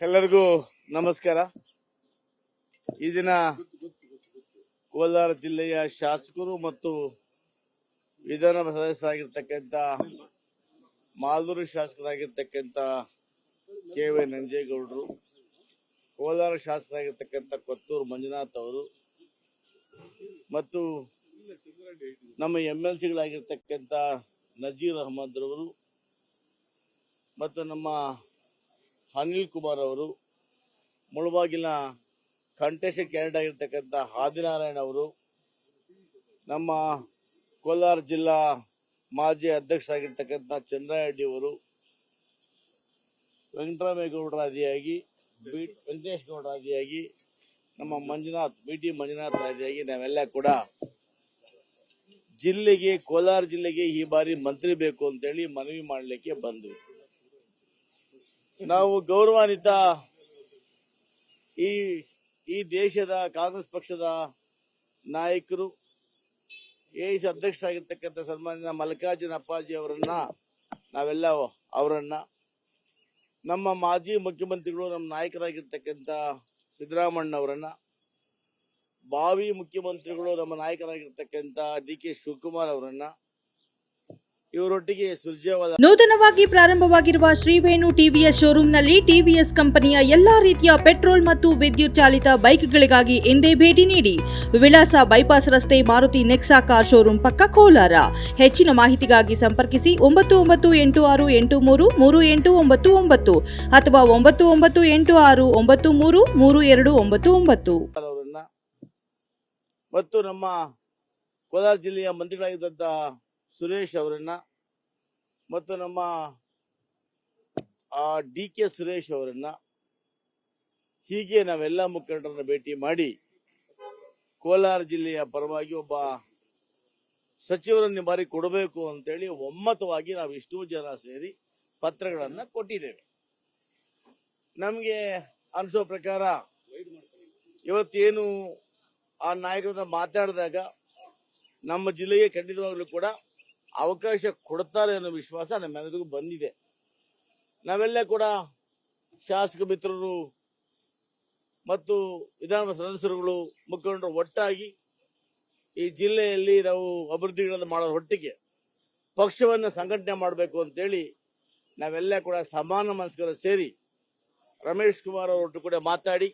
ಎಲ್ಲರಿಗೂ ನಮಸ್ಕಾರ. ಈ ದಿನ ಕೋಲಾರ ಜಿಲ್ಲೆಯ ಶಾಸಕರು ಮತ್ತು ವಿಧಾನ ಸದಸ್ಯರಾಗಿರ್ತಕ್ಕಂಥ ಮಾಲೂರು ಶಾಸಕರಾಗಿರ್ತಕ್ಕಂಥ ಕೆ.ವೈ. ನಂಜೇಗೌಡರು, ಕೋಲಾರ ಶಾಸಕರಾಗಿರ್ತಕ್ಕಂಥ ಕೊತ್ತೂರು ಮಂಜುನಾಥ್ ಅವರು ಮತ್ತು ನಮ್ಮ MLCಗಳಾಗಿರ್ತಕ್ಕಂಥ ನಜೀರ್ ಅಹಮದ್ ರವರು ಮತ್ತು ನಮ್ಮ ಅನಿಲ್ ಕುಮಾರ್ ಅವರು, ಮುಳಬಾಗಿಲಿನ ಕಂಟೆಸ್ಟ್ ಕ್ಯಾಂಡಿಡೇಟ್ ಆಗಿರ್ತಕ್ಕಂಥ ಆದಿನಾರಾಯಣ ಅವರು, ನಮ್ಮ ಕೋಲಾರ ಜಿಲ್ಲಾ ಮಾಜಿ ಅಧ್ಯಕ್ಷರಾಗಿರ್ತಕ್ಕಂಥ ಚಂದ್ರರೆಡ್ಡಿ ಅವರು, ವೆಂಕಟರಾಮೇಗೌಡರ ಆದಿಯಾಗಿ ವೆಂಕಟೇಶ್ ಗೌಡರ ಆದಿಯಾಗಿ ನಮ್ಮ ಮಂಜುನಾಥ್ BT ಮಂಜುನಾಥ್ ಆದಿಯಾಗಿ ನಾವೆಲ್ಲ ಕೂಡ ಕೋಲಾರ ಜಿಲ್ಲೆಗೆ ಈ ಬಾರಿ ಮಂತ್ರಿ ಬೇಕು ಅಂತೇಳಿ ಮನವಿ ಮಾಡಲಿಕ್ಕೆ ಬಂದ್ವಿ. ನಾವು ಗೌರವಾನ್ವಿತ ಈ ದೇಶದ ಕಾಂಗ್ರೆಸ್ ಪಕ್ಷದ ನಾಯಕರು, AIC ಅಧ್ಯಕ್ಷರಾಗಿರ್ತಕ್ಕಂಥ ಸನ್ಮಾನ್ಯ ಮಲ್ಲಿಕಾರ್ಜುನ ಅಪ್ಪಾಜಿ ಅವರನ್ನ ನಮ್ಮ ಮಾಜಿ ಮುಖ್ಯಮಂತ್ರಿಗಳು, ನಮ್ಮ ನಾಯಕರಾಗಿರ್ತಕ್ಕಂಥ ಸಿದ್ದರಾಮಣ್ಣ ಅವರನ್ನ, ಭಾವಿ ಮುಖ್ಯಮಂತ್ರಿಗಳು ನಮ್ಮ ನಾಯಕರಾಗಿರ್ತಕ್ಕಂಥ DK ಶಿವಕುಮಾರ್ ಅವರನ್ನ, ಇವರೊಟ್ಟಿಗೆ ಸುರ್ಜೇವಾಲ ನೂತನವಾಗಿ ಪ್ರಾರಂಭವಾಗಿರುವ ಶ್ರೀವೇಣು TVS ಶೋರೂಮ್ನಲ್ಲಿ TVS ಕಂಪನಿಯ ಎಲ್ಲಾ ರೀತಿಯ ಪೆಟ್ರೋಲ್ ಮತ್ತು ವಿದ್ಯುತ್ ಚಾಲಿತ ಬೈಕ್ಗಳಿಗಾಗಿ ಎಂದೇ ಭೇಟಿ ನೀಡಿ. ವಿಳಾಸ ಬೈಪಾಸ್ ರಸ್ತೆ, ಮಾರುತಿ ನೆಕ್ಸಾ ಕಾರ್ ಶೋರೂಮ್ ಪಕ್ಕ, ಕೋಲಾರ. ಹೆಚ್ಚಿನ ಮಾಹಿತಿಗಾಗಿ ಸಂಪರ್ಕಿಸಿ 9986833899 ಅಥವಾ 9986933299 ಮತ್ತು ನಮ್ಮ ಕೋಲಾರ ಜಿಲ್ಲೆಯ ಮಂತ್ರಿಗಳಾಗಿದ್ದಂಥ ಸುರೇಶ್ ಅವರನ್ನ ಮತ್ತು ನಮ್ಮ DK ಸುರೇಶ್ ಅವರನ್ನ, ಹೀಗೆ ನಾವೆಲ್ಲ ಮುಖಂಡರನ್ನ ಭೇಟಿ ಮಾಡಿ ಕೋಲಾರ ಜಿಲ್ಲೆಯ ಪರವಾಗಿ ಒಬ್ಬ ಸಚಿವರನ್ನು ಬಾರಿ ಕೊಡಬೇಕು ಅಂತೇಳಿ ಒಮ್ಮತವಾಗಿ ನಾವು ಇಷ್ಟೂ ಜನ ಸೇರಿ ಪತ್ರಗಳನ್ನ ಕೊಟ್ಟಿದ್ದೇವೆ. ನಮಗೆ ಅನಿಸೋ ಪ್ರಕಾರ ಇವತ್ತೇನು ಆ ನಾಯಕರ ಮಾತಾಡಿದಾಗ ನಮ್ಮ ಜಿಲ್ಲೆಗೆ ಖಂಡಿತವಾಗ್ಲೂ ಕೂಡ ಅವಕಾಶ ಕೊಡ್ತಾರೆ ಅನ್ನೋ ವಿಶ್ವಾಸ ನಮ್ಮೆಲ್ಲರಿಗೂ ಬಂದಿದೆ. ನಾವೆಲ್ಲ ಕೂಡ ಶಾಸಕ ಮಿತ್ರರು ಮತ್ತು ವಿಧಾನಸಭಾ ಸದಸ್ಯರುಗಳು, ಮುಖಂಡರು ಒಟ್ಟಾಗಿ ಈ ಜಿಲ್ಲೆಯಲ್ಲಿ ನಾವು ಅಭಿವೃದ್ಧಿಗಳನ್ನು ಮಾಡೋ ಒಟ್ಟಿಗೆ ಪಕ್ಷವನ್ನು ಸಂಘಟನೆ ಮಾಡಬೇಕು ಅಂತೇಳಿ ನಾವೆಲ್ಲ ಕೂಡ ಸಮಾನ ಮನಸ್ಕರ ಸೇರಿ ರಮೇಶ್ ಕುಮಾರ್ ಅವರೊಟ್ಟು ಕೂಡ ಮಾತಾಡಿ,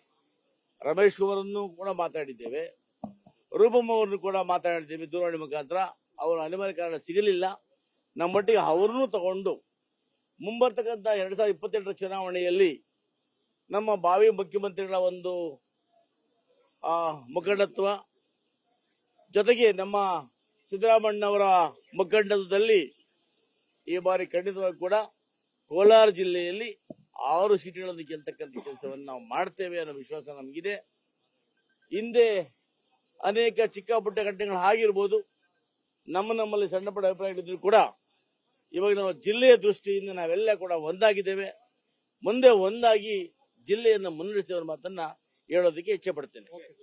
ರಮೇಶ್ ಕುಮಾರನ್ನು ಕೂಡ ಮಾತಾಡಿದ್ದೇವೆ, ರೂಪಮ್ಮ ಅವರನ್ನು ಕೂಡ ಮಾತಾಡಿದ್ದೇವೆ ದೂರವಾಣಿ ಮುಖಾಂತರ. ಅವರ ಅನಿವಾರ್ಯ ಕಾರಣ ಸಿಗಲಿಲ್ಲ. ನಮ್ಮೊಟ್ಟಿಗೆ ಅವರನ್ನು ತಗೊಂಡು ಮುಂಬರ್ತಕ್ಕಂಥ 2028ರ ಚುನಾವಣೆಯಲ್ಲಿ ನಮ್ಮ ಭಾವಿ ಮುಖ್ಯಮಂತ್ರಿಗಳ ಒಂದು ಮುಖಂಡತ್ವ ಜೊತೆಗೆ ನಮ್ಮ ಸಿದ್ದರಾಮಣ್ಣವರ ಮುಖಂಡತ್ವದಲ್ಲಿ ಈ ಬಾರಿ ಖಂಡಿತವಾಗಿ ಕೂಡ ಕೋಲಾರ ಜಿಲ್ಲೆಯಲ್ಲಿ 6 ಸೀಟುಗಳನ್ನು ಗೆಲ್ತಕ್ಕಂಥ ಕೆಲಸವನ್ನು ನಾವು ಮಾಡ್ತೇವೆ ಅನ್ನೋ ವಿಶ್ವಾಸ ನಮಗಿದೆ. ಹಿಂದೆ ಅನೇಕ ಚಿಕ್ಕ ಪುಟ್ಟ ಘಟನೆಗಳು ಆಗಿರ್ಬೋದು, ನಮ್ಮಲ್ಲಿ ಸಣ್ಣ ಪುಟ್ಟ ಅಭಿಪ್ರಾಯಗಳಿದ್ರು ಕೂಡ ಇವಾಗ ನಾವು ಜಿಲ್ಲೆಯ ದೃಷ್ಟಿಯಿಂದ ನಾವೆಲ್ಲ ಕೂಡ ಒಂದಾಗಿದ್ದೇವೆ. ಮುಂದೆ ಒಂದಾಗಿ ಜಿಲ್ಲೆಯನ್ನು ಮುನ್ನಡೆಸುವ ಮಾತನ್ನ ಹೇಳೋದಕ್ಕೆ ಇಚ್ಛೆ ಪಡ್ತೇನೆ.